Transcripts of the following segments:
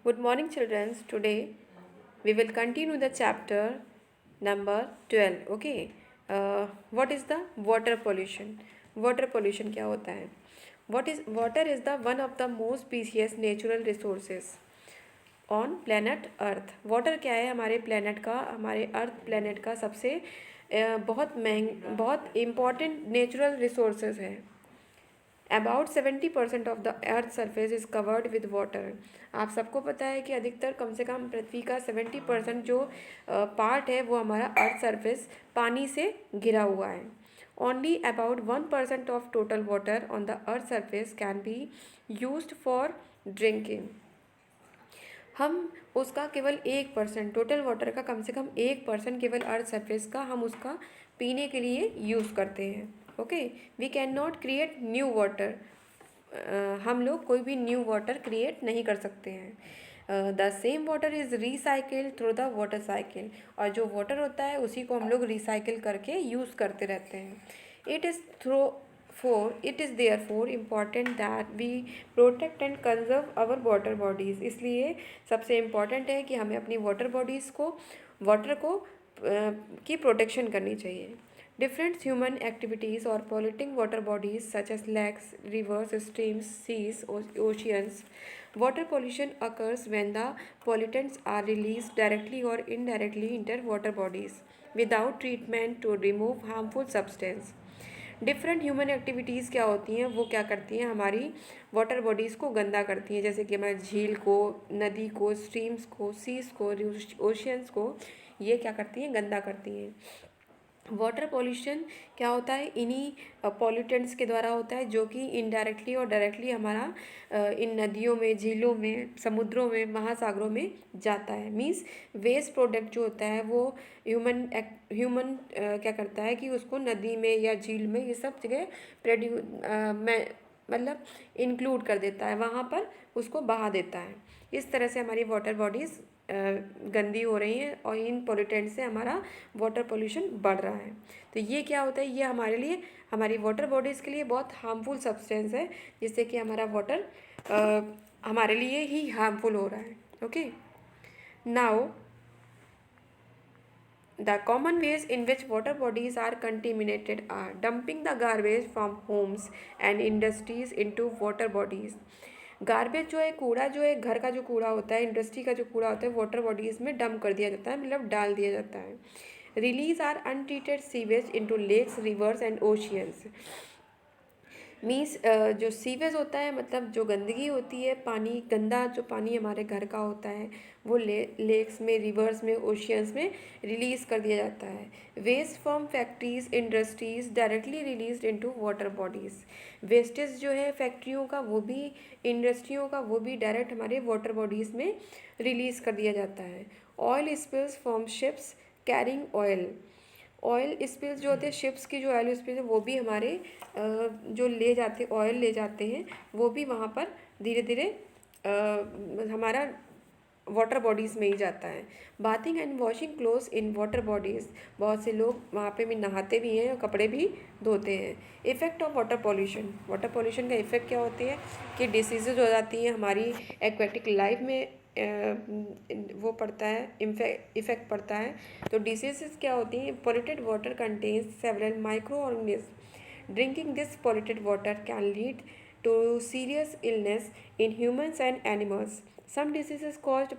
Good morning, children. Today we will continue the chapter number 12. Okay. What is the water pollution? Water pollution क्या होता है? Water is the one of the most precious natural resources on planet Earth. Water क्या है हमारे planet का, हमारे अर्थ planet का सबसे बहुत इम्पॉर्टेंट नेचुरल रिसोर्सेज है. About 70% of the earth surface is covered with water. आप सबको पता है कि अधिकतर कम से कम पृथ्वी का 70% जो पार्ट है वो हमारा अर्थ सरफेस पानी से घिरा हुआ है. Only about 1% of total water on the earth surface can be used for drinking. हम उसका केवल 1%, टोटल वाटर का कम से कम 1% केवल अर्थ सरफेस का हम उसका पीने के लिए यूज़ करते हैं. Okay. We can not create new water. हम लोग कोई भी न्यू वाटर क्रिएट नहीं कर सकते हैं. The same water is recycle through the water cycle. और जो वाटर होता है उसी को हम लोग रिसाइकिल करके यूज़ करते रहते हैं. It is it is therefore important that we protect and conserve our water bodies. इसलिए सबसे इम्पॉर्टेंट है कि हमें अपनी वाटर बॉडीज़ को वाटर को की प्रोटेक्शन करनी चाहिए. Different human activities or polluting water bodies such as lakes, rivers, streams, seas, oceans. Water pollution occurs when the pollutants are released directly or indirectly into water bodies without treatment to remove harmful substance. Different human activities क्या होती हैं, वो क्या करती हैं, हमारी water bodies को गंदा करती हैं. जैसे कि हमारे झील को, नदी को, स्ट्रीम्स को, सीज को, ओशियंस को ये क्या करती हैं, गंदा करती हैं. वाटर पॉल्यूशन क्या होता है, इन्हीं पॉल्यूटेंट्स के द्वारा होता है जो कि इनडायरेक्टली और डायरेक्टली हमारा इन नदियों में, झीलों में, समुद्रों में, महासागरों में जाता है. मीन्स वेस्ट प्रोडक्ट जो होता है वो ह्यूमन क्या करता है कि उसको नदी में या झील में ये सब जगह मतलब इंक्लूड कर देता है, वहाँ पर उसको बहा देता है. इस तरह से हमारी वाटर बॉडीज़ गंदी हो रही हैं और इन पोल्यूटेंट से हमारा वाटर पोल्यूशन बढ़ रहा है. तो ये क्या होता है, ये हमारे लिए, हमारी वाटर बॉडीज़ के लिए बहुत हार्मफुल सब्सटेंस है, जिससे कि हमारा वाटर हमारे लिए ही हार्मफुल हो रहा है. Okay. Now the common ways in which water bodies are contaminated are dumping the garbage from homes and industries into water bodies. Garbage जो है, कूड़ा जो है, घर का जो कूड़ा होता है, इंडस्ट्री का जो कूड़ा होता है, वाटर बॉडीज़ में डंप कर दिया जाता है, मतलब डाल दिया जाता है. Release are untreated sewage into lakes, rivers and oceans. Means जो सीवेज होता है, मतलब जो गंदगी होती है, पानी, गंदा जो पानी हमारे घर का होता है वो लेक्स में, रिवर्स में, ओशियंस में रिलीज़ कर दिया जाता है. Waste from factories, industries directly release into water bodies. Wastage जो है फैक्ट्रियों का, वो भी, इंडस्ट्रियों का, वो भी डायरेक्ट हमारे वाटर बॉडीज़ में रिलीज़ कर दिया जाता है. Oil spills from ships carrying oil spills जो होते हैं, शिप्स की जो ऑयल स्पिल्स है वो भी हमारे जो ले जाते, ऑयल ले जाते हैं, वो भी वहाँ पर धीरे धीरे हमारा वाटर बॉडीज़ में ही जाता है. Bathing and washing clothes in water bodies. बहुत से लोग वहाँ पे भी नहाते भी हैं और कपड़े भी धोते हैं. Effect of water pollution. Water pollution का इफ़ेक्ट क्या होती है कि डिसीज़ेज हो जाती हैं हमारी एक्वेटिक लाइफ में, वो पड़ता है, इफ़ेक्ट पड़ता है. तो डिसीज़ेज क्या होती हैं, polluted water contains several micro organism. Drinking this polluted water can lead to serious illness in humans and animals. Some diseases caused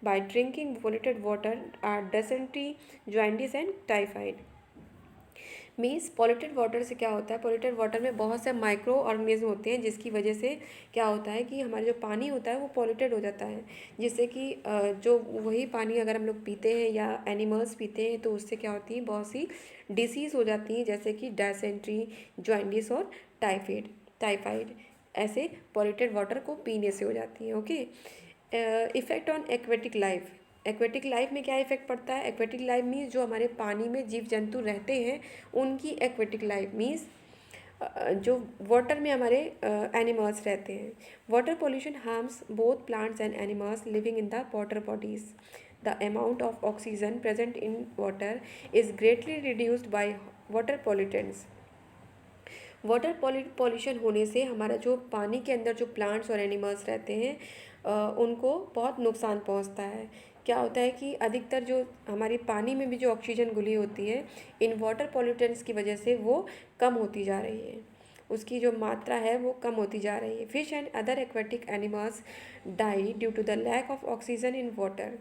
by drinking polluted water are dysentery, jaundice and typhoid. Means polluted water से क्या होता है, polluted water में बहुत से micro organism होते हैं, जिसकी वजह से क्या होता है कि हमारा जो पानी होता है वो पॉल्यूटेड हो जाता है. जिससे कि जो वही पानी अगर हम लोग पीते हैं या एनिमल्स पीते हैं तो उससे क्या होती है, बहुत सी डिसीज़ हो जाती हैं, जैसे कि डायसेंट्री, जॉइंडिस और टाइफाइड. ऐसे पॉल्यूटेड वाटर को पीने से हो जाती हैं. Okay. Effect on aquatic life. Aquatic life में क्या इफ़ेक्ट पड़ता है, एक्वेटिक लाइफ मीन्स जो हमारे पानी में जीव जंतु रहते हैं उनकी एक्वेटिक लाइफ मीन्स जो वाटर में हमारे एनिमल्स रहते हैं. Water pollution harms both plants and animals living in the water bodies. The amount of oxygen present in water is greatly reduced by water pollutants. Water pollution होने से हमारा जो पानी के अंदर जो प्लांट्स और एनिमल्स रहते हैं उनको बहुत नुकसान पहुंचता है। क्या होता है कि अधिकतर जो हमारी पानी में भी जो ऑक्सीजन घुली होती है इन वाटर पॉल्यूटेंट्स की वजह से वो कम होती जा रही है, उसकी जो मात्रा है वो कम होती जा रही है। Fish and other aquatic animals die due to the lack of oxygen in water.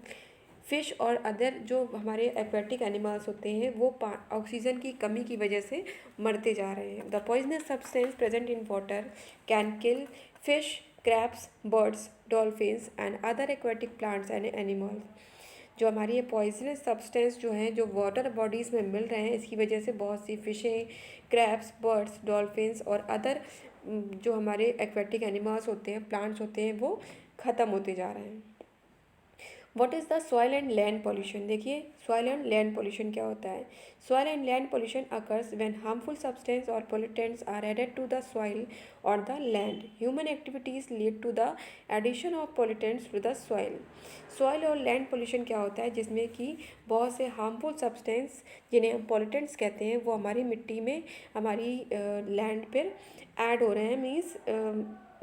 Fish और अदर जो हमारे एक्वेटिक एनिमल्स होते हैं वो ऑक्सीजन की कमी की वजह से मरते जा रहे हैं। The poisonous substance present in water can kill fish, crabs, birds, dolphins and other aquatic plants and animals. जो हमारी ये पॉइजनस सब्सटेंस जो हैं जो वाटर बॉडीज़ में मिल रहे हैं इसकी वजह से बहुत सी फिशें, क्रैब्स, बर्ड्स, डॉल्फिन्स और अदर जो हमारे एक्वेटिक एनिमल्स होते हैं, प्लांट्स होते हैं, वो ख़त्म होते जा रहे हैं। What is the soil and land pollution. देखिए सॉइल एंड लैंड पॉल्यूशन क्या होता है। Soil and land pollution occurs when harmful substance और pollutants are added to the soil और the land. Human activities lead to the addition of pollutants to the soil. Soil और land pollution क्या होता है, जिसमें कि बहुत से हार्मफुल सब्सटेंस जिन्हें हम पोल्यूटेंट्स कहते हैं वो हमारी मिट्टी में, हमारी लैंड पर ऐड हो रहे हैं, मीन्स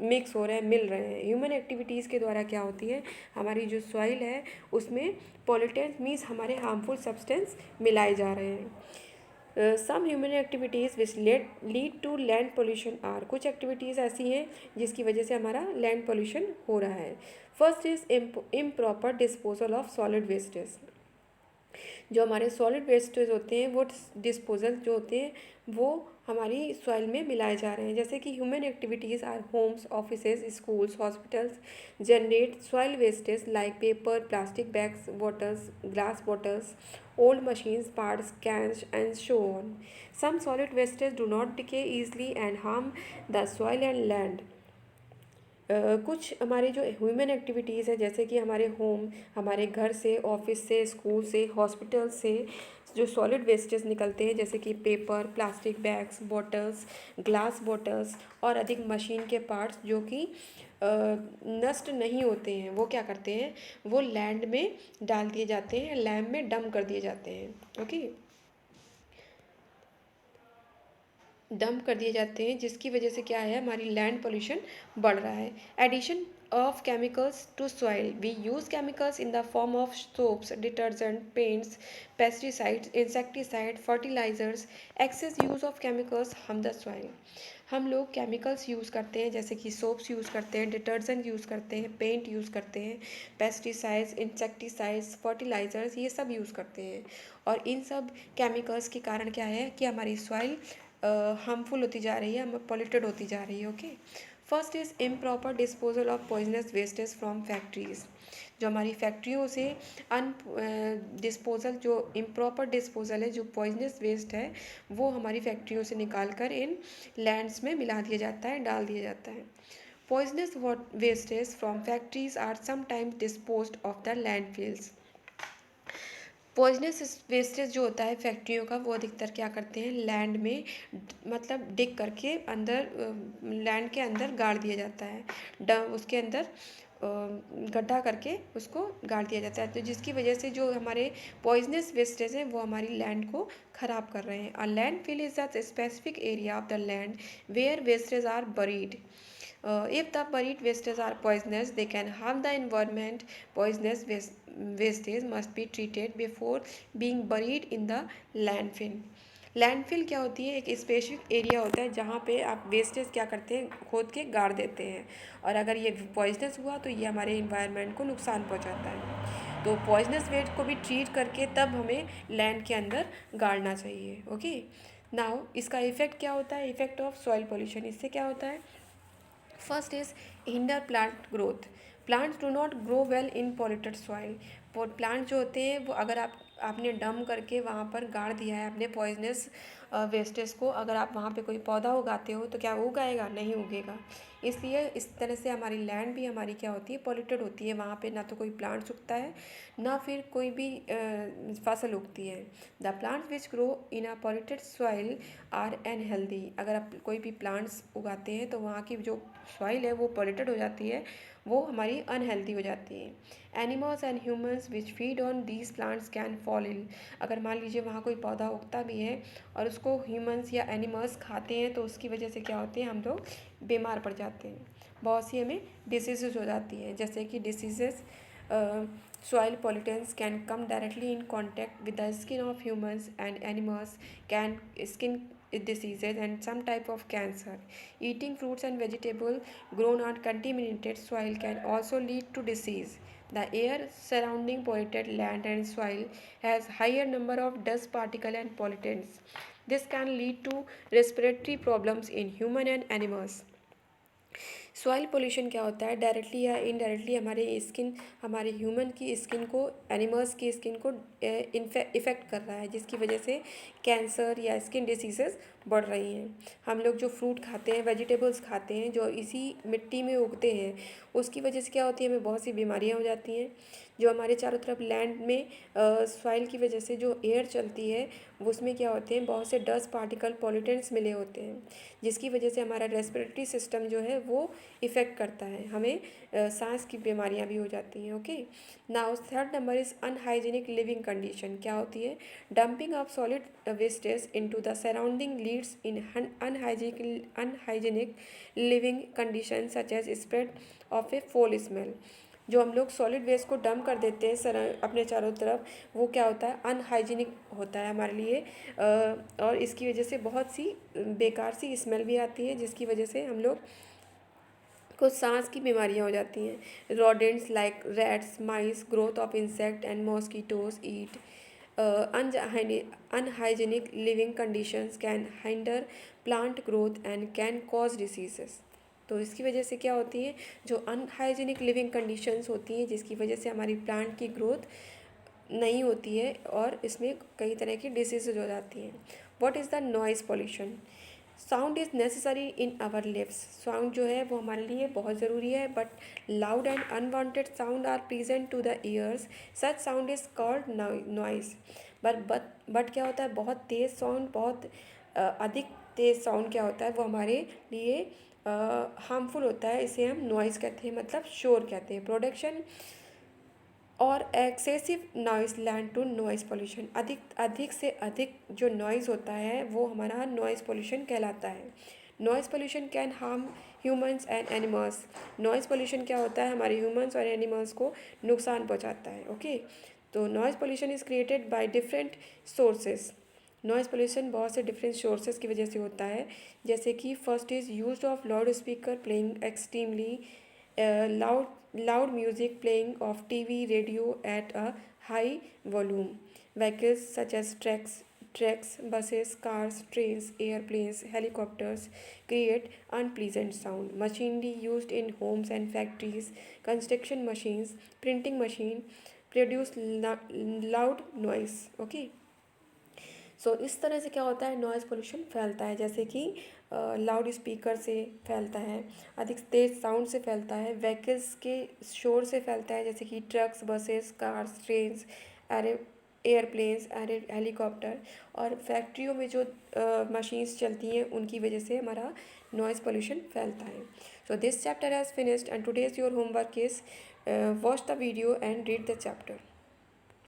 मिक्स हो रहे हैं, मिल रहे हैं। ह्यूमन एक्टिविटीज़ के द्वारा क्या होती है, हमारी जो सॉइल है उसमें पॉल्यूटेंट्स मीन्स हमारे हार्मफुल सब्सटेंस मिलाए जा रहे हैं। Some human activities which lead to land pollution are. कुछ एक्टिविटीज़ ऐसी हैं जिसकी वजह से हमारा लैंड पोल्यूशन हो रहा है। First is improper disposal of solid wastage. जो हमारे सॉलिड वेस्टेज होते हैं वो डिस्पोजल जो होते हैं वो हमारी सॉइल में मिलाए जा रहे हैं। जैसे कि human activities are homes, offices, schools, hospitals generate soil wastage like paper, plastic bags, bottles, glass bottles, old machines, parts, cans, and so on. Some solid wastes do not decay easily and harm the soil and land. कुछ हमारे जो human activities है जैसे कि हमारे home, हमारे घर से, ऑफिस से, स्कूल से, हॉस्पिटल से जो सॉलिड वेस्टेज निकलते हैं जैसे कि paper, plastic bags, bottles, glass bottles और अधिक मशीन के पार्ट्स जो कि नष्ट नहीं होते हैं, वो क्या करते हैं, वो लैंड में डाल दिए जाते हैं, लैंड में डंप कर दिए जाते हैं। ओके, डंप कर दिए जाते हैं जिसकी वजह से क्या है, हमारी लैंड पोल्यूशन बढ़ रहा है। Addition of chemicals to soil. We use chemicals in the form of soaps, detergent, paints, pesticides, insecticide, fertilizers. Excess use of chemicals harm the soil. हम लोग केमिकल्स यूज़ करते हैं जैसे कि सोप्स यूज़ करते हैं, डिटर्जेंट यूज़ करते हैं, पेंट यूज़ करते हैं, पेस्टिसाइड्स, इंसेक्टिसाइड्स, फर्टिलाइज़र्स, ये सब यूज़ करते हैं। और इन सब केमिकल्स के कारण क्या है कि हमारी सॉइल हार्मफुल होती जा रही है, हम पॉल्यूटेड होती जा रही है। Okay, first is improper disposal of poisonous wastage from factories. जो हमारी फैक्ट्रियों से अन डिस्पोजल, जो इम्प्रॉपर डिस्पोजल है, जो पॉइजनस वेस्ट है वो हमारी फैक्ट्रियों से निकाल कर इन लैंड्स में मिला दिया जाता है, डाल दिया जाता है। Poisonous wastage from factories are sometimes disposed of the landfills. Poisonous wastage जो होता है फैक्ट्रियों का वो अधिकतर क्या करते हैं, लैंड में मतलब डिग करके अंदर लैंड के अंदर गाड़ दिया जाता है, उसके अंदर गड्ढा करके उसको गाड़ दिया जाता है, तो जिसकी वजह से जो हमारे पॉइजनस वेस्टेज हैं वो हमारी लैंड को ख़राब कर रहे हैं। A landfill is the specific area of the land where wastage are buried. If the buried wastes are poisonous, they can harm the environment. Poisonous wastes must be treated before being buried in the landfill. Landfill क्या होती है, एक specific area होता है जहाँ पे आप wastage क्या करते हैं, खोद के गाड़ देते हैं, और अगर ये पॉइजनस हुआ तो ये हमारे इन्वायरमेंट को नुकसान पहुँचाता है। तो पॉइजनस वेस्ट को भी ट्रीट करके तब हमें लैंड के अंदर गाड़ना चाहिए। ओके, नाउ इसका इफ़ेक्ट क्या होता है, इफ़ेक्ट ऑफ सॉइल पोल्यूशन। इससे क्या होता है, first is hinder plant growth. Plants do not grow well in polluted soil. Plant जो होते हैं वो अगर आपने डम करके वहाँ पर गाड़ दिया है अपने पॉइजनस वेस्टेज को, अगर आप वहाँ पे कोई पौधा उगाते हो तो क्या वो उगाएगा, नहीं उगेगा। इसलिए इस तरह से हमारी लैंड भी हमारी क्या होती है, पॉल्यूटेड होती है। वहाँ पे ना तो कोई प्लांट्स उगता है ना फिर कोई भी फसल उगती है। The plants which grow in a polluted soil are unhealthy. अगर आप कोई भी प्लांट्स उगाते हैं तो वहाँ की जो सॉइल है वो पॉल्यूटेड हो जाती है, वो हमारी अनहेल्दी हो जाती है। Animals and humans which feed on these plants can fall ill. अगर मान लीजिए वहाँ कोई पौधा उगता भी है और उसको ह्यूमंस या एनिमल्स खाते हैं तो उसकी वजह से क्या होते हैं, हम लोग बीमार पड़ जाते हैं, बहुत सी हमें डिसीज़ हो जाती हैं, जैसे कि disease soil pollutants can come directly in contact with the skin of humans and animals, can skin diseases and some type of cancer. Eating fruits and vegetables grown on contaminated soil can also lead to disease. The air surrounding polluted land and soil has higher number of dust particle and pollutants. This can lead to respiratory problems in human and animals. Soil pollution क्या होता है, directly या indirectly हमारे human की skin को, animals की skin को effect कर रहा है, जिसकी वजह से कैंसर या स्किन डिसीजेस बढ़ रही हैं। हम लोग जो फ्रूट खाते हैं, वेजिटेबल्स खाते हैं जो इसी मिट्टी में उगते हैं, उसकी वजह से क्या होती है, हमें बहुत सी बीमारियाँ हो जाती हैं। जो हमारे चारों तरफ लैंड में सॉइल की वजह से जो एयर चलती है उसमें क्या होते हैं, बहुत से डस्ट पार्टिकल पॉल्यूटेंट्स मिले होते हैं, जिसकी वजह से हमारा रेस्पिरेटरी सिस्टम जो है वो इफ़ेक्ट करता है, हमें सांस की बीमारियां भी हो जाती हैं। Okay, now third number is unhygienic living condition. क्या होती है, dumping of solid wastage into the surrounding leads in unhygienic living condition such as spread of a foul smell. जो हम लोग सॉलिड वेस्ट को डंप कर देते हैं सर अपने चारों तरफ, वो क्या होता है, अनहाइजीनिक होता है हमारे लिए, और इसकी वजह से बहुत सी बेकार सी स्मेल भी आती है, जिसकी वजह से हम लोग को सांस की बीमारियां हो जाती हैं। Rodents like rats, mice, growth of insect and mosquitoes eat unhygienic living conditions can hinder plant growth and can cause diseases. तो इसकी वजह से क्या होती है, जो अनहाइजीनिक लिविंग कंडीशंस होती हैं जिसकी वजह से हमारी प्लांट की ग्रोथ नहीं होती है और इसमें कई तरह की डिसीजेज हो जाती हैं। What is the noise pollution? Sound is necessary in our lives. Sound जो है वो हमारे लिए बहुत ज़रूरी है, but loud and unwanted sound are present to the ears, such sound is called noise. But क्या होता है, बहुत तेज़ साउंड, बहुत अधिक तेज़ साउंड क्या होता है, वो हमारे लिए हार्मफुल होता है, इसे हम नॉइज़ कहते हैं, मतलब शोर कहते हैं। प्रोडक्शन और excessive noise land to noise pollution. अधिक से अधिक जो नॉइज़ होता है वो हमारा नॉइज़ पोल्यूशन कहलाता है। Noise pollution can harm humans and animals. Noise pollution क्या होता है, हमारे ह्यूमंस और एनिमल्स को नुकसान पहुंचाता है। ओके, तो noise pollution is created by different sources. Noise pollution बहुत से डिफरेंट सोर्सेज की वजह से होता है, जैसे कि first is use of loud speaker playing extremely loud music, playing of TV, radio at a high volume. Vehicles such as trucks, buses, cars, trains, airplanes, helicopters create unpleasant sound. Machinery used in homes and factories, construction machines, printing machine produce loud noise. Okay. सो इस तरह से क्या होता है, noise pollution फैलता है, जैसे कि लाउड स्पीकर से फैलता है, अधिक तेज़ साउंड से फैलता है, व्हीकल्स के शोर से फैलता है, जैसे कि trucks, buses, cars, trains, airplanes, helicopter, और फैक्ट्रियों में जो मशीन्स चलती हैं उनकी वजह से हमारा नॉइज़ पोल्यूशन फैलता है। So this chapter has finished and today's your homework is watch the video and read the chapter.